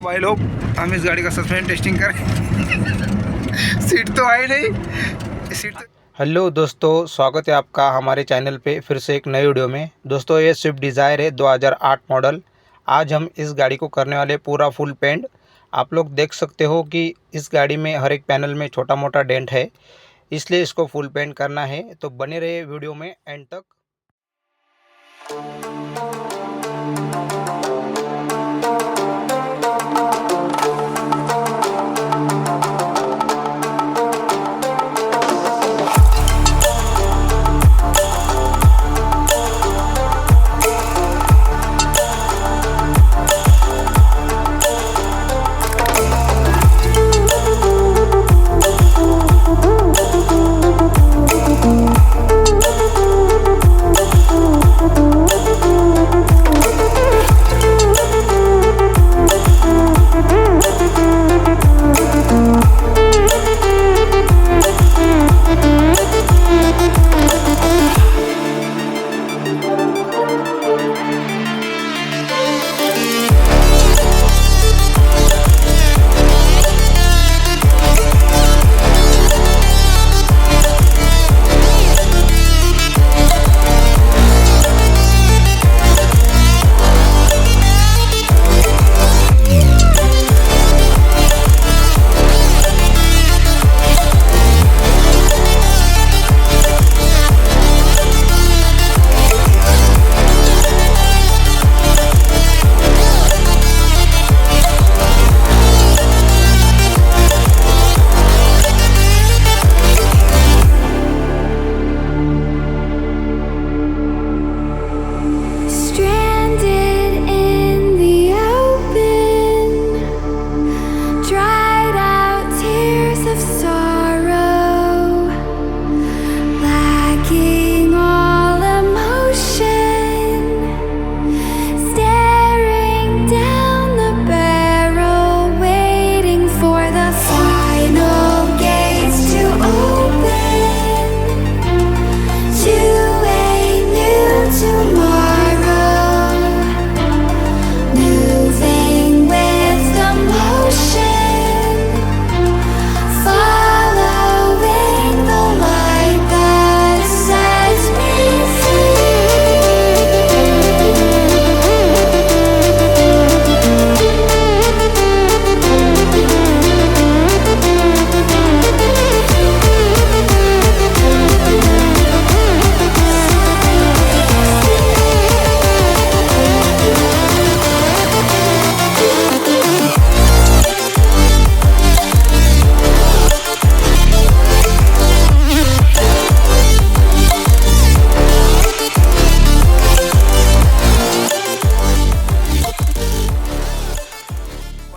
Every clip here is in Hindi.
भाई लोग हम इस गाड़ी का सस्पेंशन टेस्टिंग करें। सीट तो आई नहीं, सीट तो। हेलो दोस्तों, स्वागत है आपका हमारे चैनल पे फिर से एक नई वीडियो में। दोस्तों ये स्विफ्ट डिज़ायर है 2008 मॉडल। आज हम इस गाड़ी को करने वाले पूरा फुल पेंट। आप लोग देख सकते हो कि इस गाड़ी में हर एक पैनल में छोटा मोटा डेंट है, इसलिए इसको फुल पेंट करना है। तो बने रहे वीडियो में एंड तक।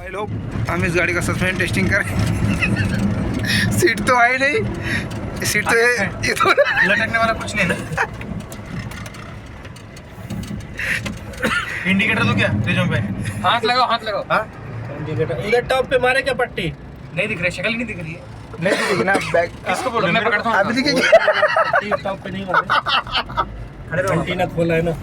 लोग हम इस गाड़ी का सस्पेंशन टेस्टिंग करें। सीट तो आई नहीं, सीट तो ये तो लटकने वाला कुछ नहीं ना। इंडिकेटर तो क्या रिज्यूम पे हाथ लगाओ हाँ इंडिकेटर उधर टॉप पे मारे क्या पट्टी नहीं दिख रही, शक्ल नहीं दिख रही है। नहीं दिखेगी ना बैक। किसको बोल रहे मैं पकड़ता हूँ। अभी दिखेगी। टॉप पे नहीं मारे। अरे एंटीना खोला है ना।